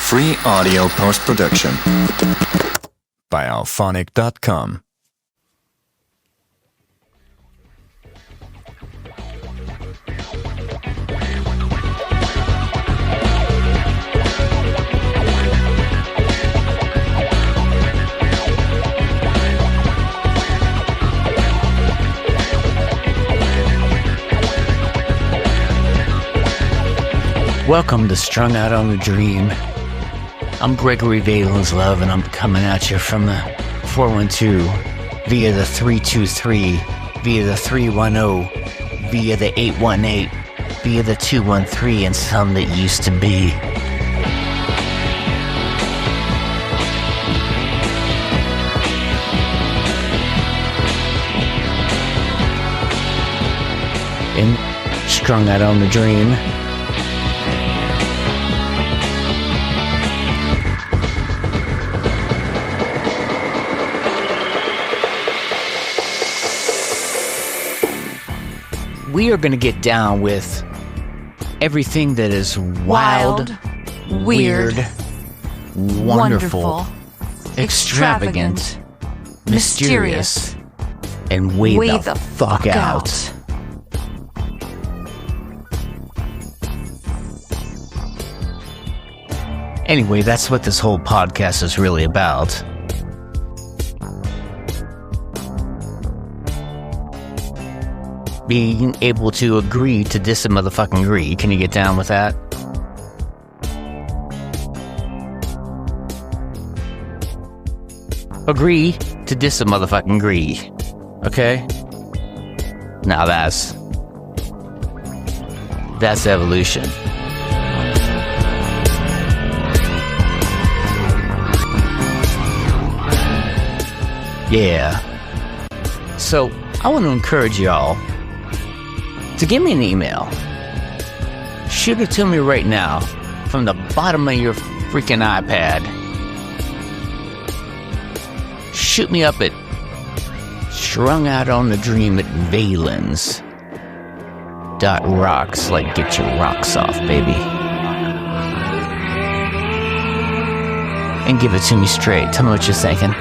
Free audio post-production by alphonic.com. Welcome to Strung Out on a Dream. I'm Gregory Valen's Love, and I'm coming at you from the 412, via the 323, via the 310, via the 818, via the 213, and some that used to be. In Strung Out on the Dream, we are going to get down with everything that is wild, weird, wonderful, extravagant, mysterious, and way the fuck out. Anyway, that's what this whole podcast is really about. Being able to agree to dis a motherfucking agree. Can you get down with that? Agree to dis a motherfucking agree. Okay? Now that's evolution. Yeah. So, I want to encourage y'all to give me an email. Shoot it to me right now from the bottom of your freaking iPad. Shoot me up at strungoutonthedream@valens.rocks, like get your rocks off, baby. And give it to me straight. Tell me what you're thinking.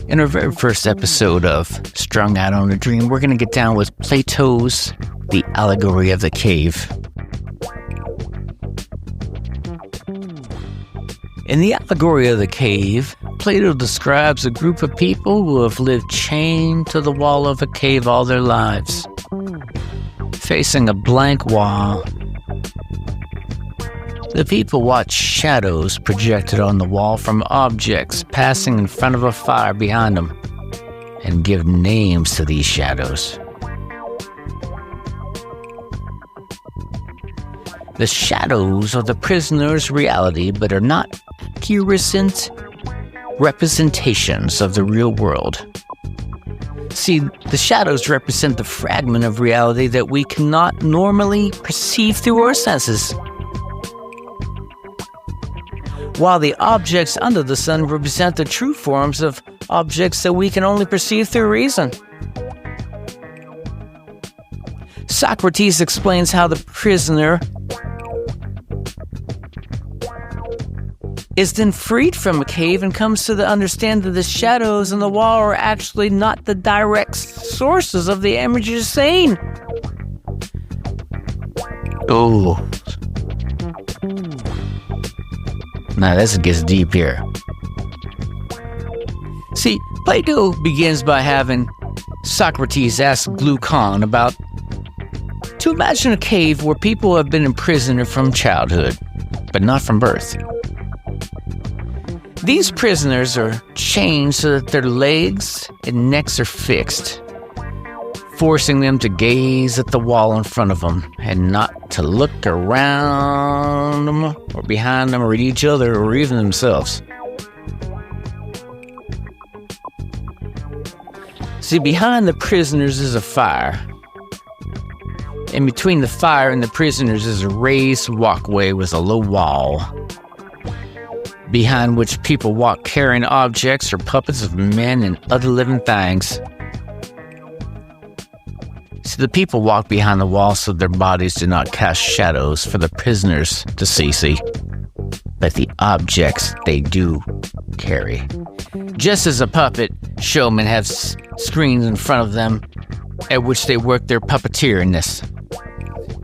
In our very first episode of Strung Out on a Dream, we're going to get down with Plato's The Allegory of the Cave. In The Allegory of the Cave, Plato describes a group of people who have lived chained to the wall of a cave all their lives, facing a blank wall. The people watch shadows projected on the wall from objects passing in front of a fire behind them, and give names to these shadows. The shadows are the prisoner's reality, but are not accurate representations of the real world. See, the shadows represent the fragment of reality that we cannot normally perceive through our senses, while the objects under the sun represent the true forms of objects that we can only perceive through reason. Socrates explains how the prisoner is then freed from a cave and comes to the understand that the shadows on the wall are actually not the direct sources of the images seen. Oh. Now this gets deep here. See, Plato begins by having Socrates ask Glaucon about to imagine a cave where people have been imprisoned from childhood, but not from birth. These prisoners are chained so that their legs and necks are fixed, forcing them to gaze at the wall in front of them and not to look around them or behind them or at each other or even themselves. See, behind the prisoners is a fire. And between the fire and the prisoners is a raised walkway with a low wall, behind which people walk carrying objects or puppets of men and other living things. So the people walk behind the wall so their bodies do not cast shadows for the prisoners to see, but the objects they do carry. Just as a puppet showman has screens in front of them at which they work their puppeteerness.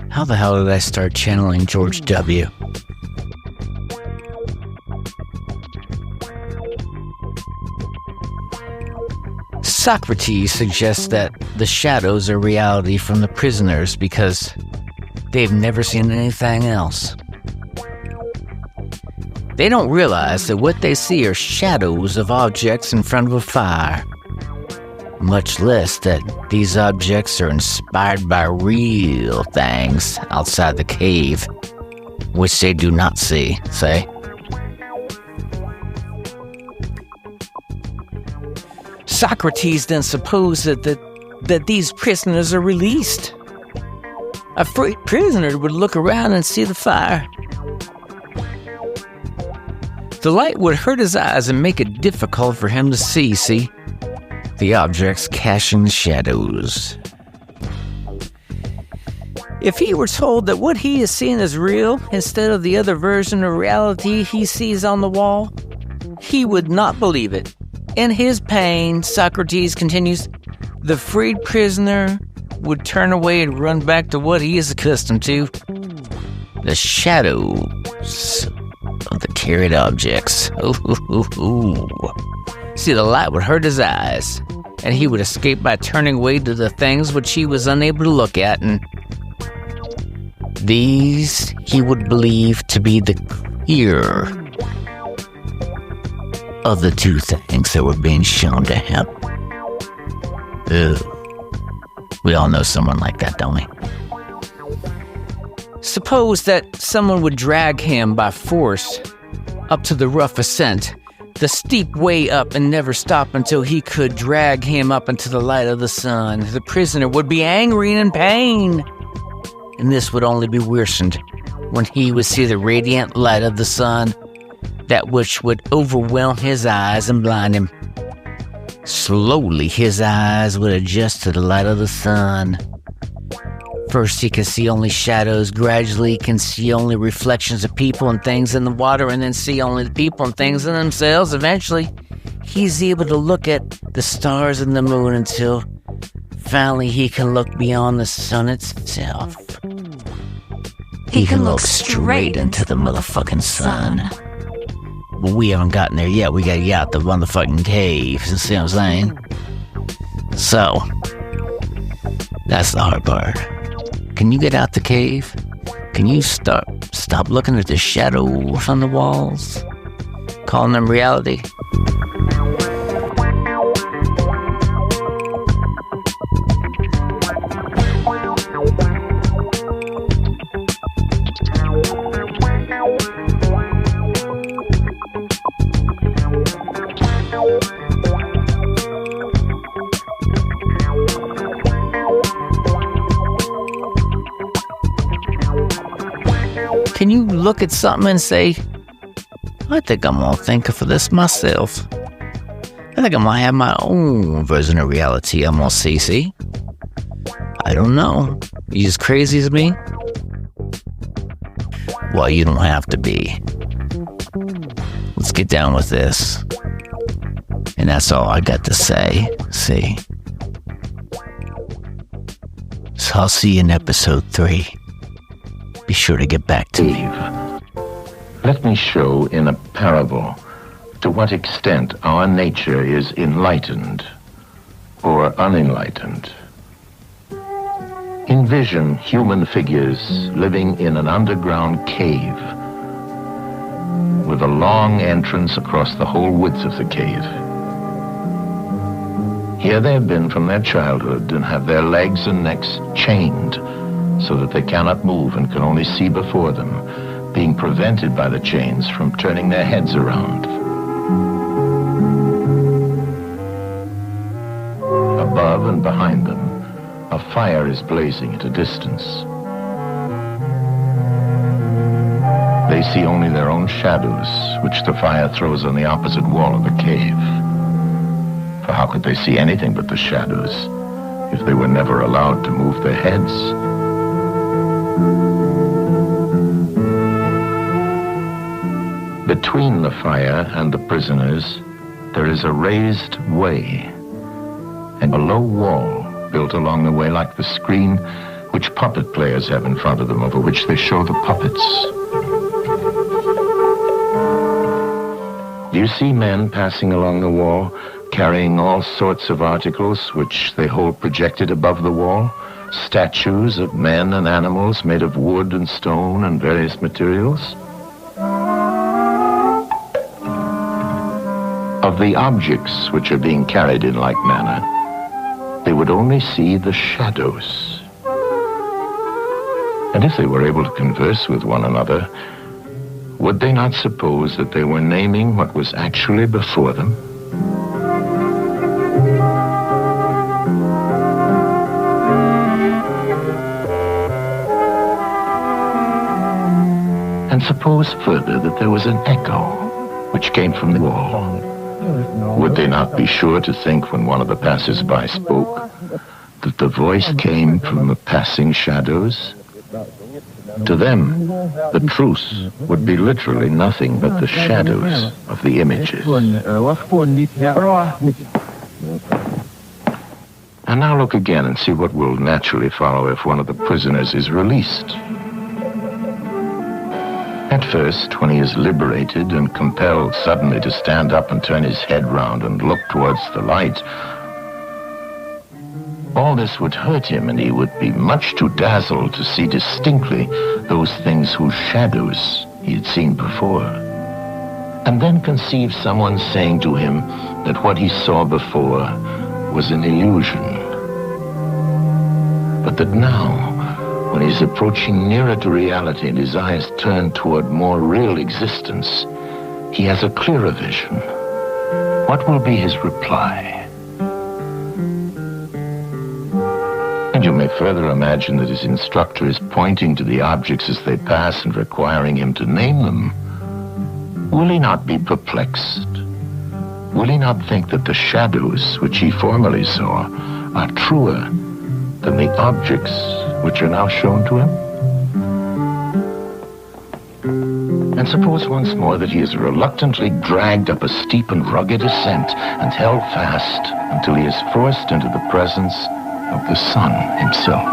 How the hell did I start channeling George W.? Socrates suggests that the shadows are reality from the prisoners because they've never seen anything else. They don't realize that what they see are shadows of objects in front of a fire, much less that these objects are inspired by real things outside the cave, which they do not see, say. Socrates then supposed that these prisoners are released. A free prisoner would look around and see the fire. The light would hurt his eyes and make it difficult for him to see the objects casting the shadows. If he were told that what he is seeing is real instead of the other version of reality he sees on the wall, he would not believe it. In his pain, Socrates continues, the freed prisoner would turn away and run back to what he is accustomed to, the shadows of the carried objects. See, the light would hurt his eyes, and he would escape by turning away to the things which he was unable to look at, and these he would believe to be the clear of the two things that were being shown to him. Ugh. We all know someone like that, don't we? Suppose that someone would drag him by force up to the rough ascent, the steep way up, and never stop until he could drag him up into the light of the sun. The prisoner would be angry and in pain, and this would only be worsened when he would see the radiant light of the sun, that which would overwhelm his eyes and blind him. Slowly his eyes would adjust to the light of the sun. First he can see only shadows, gradually he can see only reflections of people and things in the water, and then see only the people and things in themselves. Eventually, he's able to look at the stars and the moon until finally he can look beyond the sun itself. He can look straight into the motherfucking sun. But we haven't gotten there yet. We gotta get out the motherfucking cave. You see what I'm saying? So, that's the hard part. Can you get out the cave? Can you stop looking at the shadows on the walls? Calling them reality? Can you look at something and say, I think I'm gonna think for this myself. I think I might have my own version of reality, I'm gonna see. I don't know. You as crazy as me? Well, you don't have to be. Let's get down with this. And that's all I got to say. See? So I'll see you in episode 3. Be sure to get back to me. Let me show in a parable to what extent our nature is enlightened or unenlightened. Envision human figures living in an underground cave with a long entrance across the whole width of the cave. Here they have been from their childhood and have their legs and necks chained so that they cannot move and can only see before them, being prevented by the chains from turning their heads around. Above and behind them, a fire is blazing at a distance. They see only their own shadows, which the fire throws on the opposite wall of the cave. For how could they see anything but the shadows if they were never allowed to move their heads? Between the fire and the prisoners, there is a raised way and a low wall built along the way like the screen which puppet players have in front of them, over which they show the puppets. Do you see men passing along the wall, carrying all sorts of articles which they hold projected above the wall? Statues of men and animals made of wood and stone and various materials? Of the objects which are being carried in like manner, they would only see the shadows. And if they were able to converse with one another, would they not suppose that they were naming what was actually before them? And suppose further that there was an echo which came from the wall. Would they not be sure to think, when one of the passers-by spoke, that the voice came from the passing shadows? To them, the truth would be literally nothing but the shadows of the images. And now look again and see what will naturally follow if one of the prisoners is released. At first, when he is liberated and compelled suddenly to stand up and turn his head round and look towards the light, all this would hurt him, and he would be much too dazzled to see distinctly those things whose shadows he had seen before. And then conceive someone saying to him that what he saw before was an illusion, but that now, when he's approaching nearer to reality and his eyes turn toward more real existence, he has a clearer vision. What will be his reply? And you may further imagine that his instructor is pointing to the objects as they pass and requiring him to name them. Will he not be perplexed? Will he not think that the shadows which he formerly saw are truer than the objects which are now shown to him? And suppose once more that he is reluctantly dragged up a steep and rugged ascent and held fast until he is forced into the presence of the sun himself.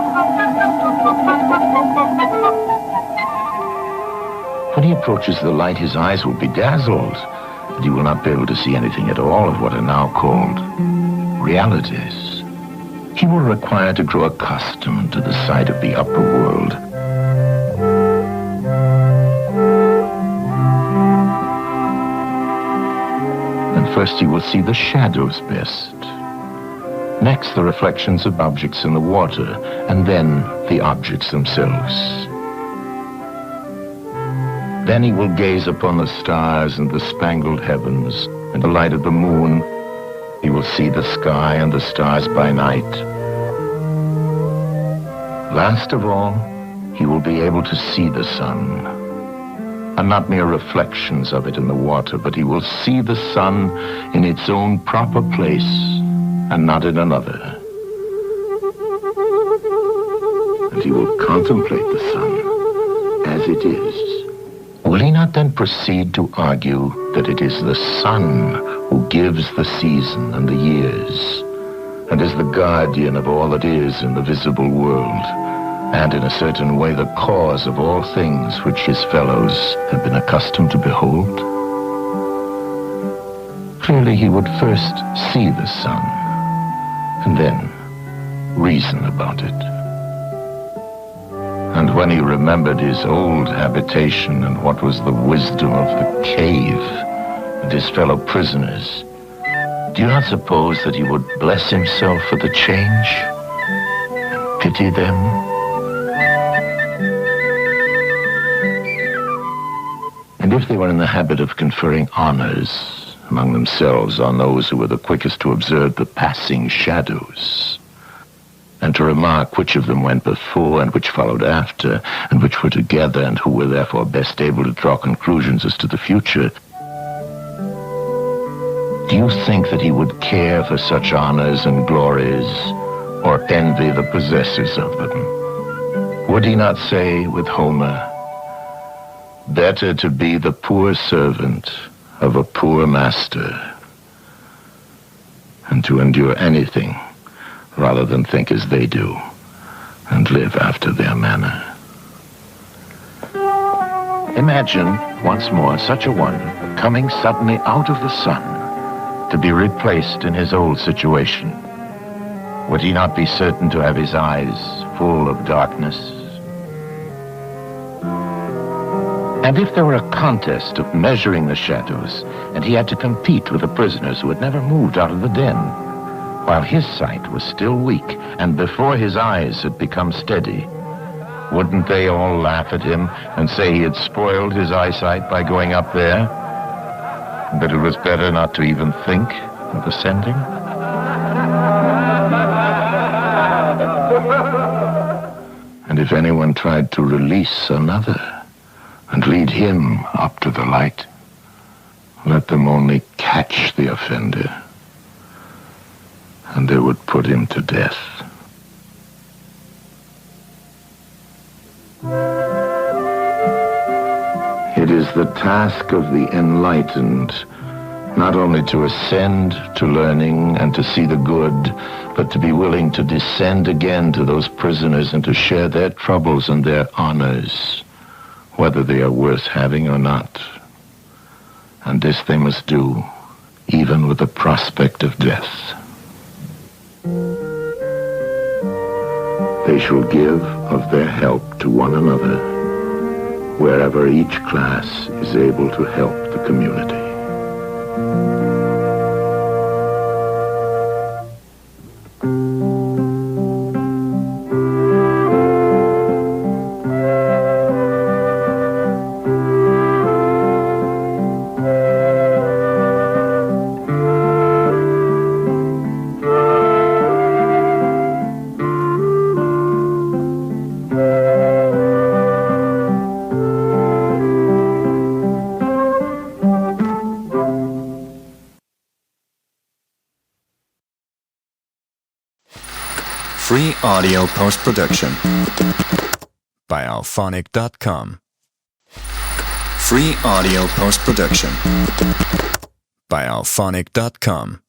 When he approaches the light, his eyes will be dazzled, and he will not be able to see anything at all of what are now called realities. He will require to grow accustomed to the sight of the upper world. And first he will see the shadows best. Next, the reflections of objects in the water, and then the objects themselves. Then he will gaze upon the stars and the spangled heavens and the light of the moon. He will see the sky and the stars by night. Last of all, he will be able to see the sun, and not mere reflections of it in the water, but he will see the sun in its own proper place and not in another. And he will contemplate the sun as it is. Will he not then proceed to argue that it is the sun who gives the season and the years, and is the guardian of all that is in the visible world, and in a certain way the cause of all things which his fellows have been accustomed to behold? Clearly he would first see the sun, and then reason about it. And when he remembered his old habitation and what was the wisdom of the cave and his fellow prisoners, do you not suppose that he would bless himself for the change and pity them? And if they were in the habit of conferring honors among themselves on those who were the quickest to observe the passing shadows, and to remark which of them went before and which followed after, and which were together, and who were therefore best able to draw conclusions as to the future, do you think that he would care for such honors and glories, or envy the possessors of them? Would he not say with Homer, "Better to be the poor servant of a poor master, and to endure anything rather than think as they do and live after their manner"? Imagine once more such a one coming suddenly out of the sun to be replaced in his old situation. Would he not be certain to have his eyes full of darkness? And if there were a contest of measuring the shadows, and he had to compete with the prisoners who had never moved out of the den, while his sight was still weak and before his eyes had become steady, wouldn't they all laugh at him and say he had spoiled his eyesight by going up there, and that it was better not to even think of ascending? And if anyone tried to release another and lead him up to the light, let them only catch the offender, and they would put him to death. It is the task of the enlightened not only to ascend to learning and to see the good, but to be willing to descend again to those prisoners and to share their troubles and their honors, whether they are worth having or not. And this they must do, even with the prospect of death. They shall give of their help to one another, wherever each class is able to help the community. Free audio post-production by alphonic.com. Free audio post-production by alphonic.com.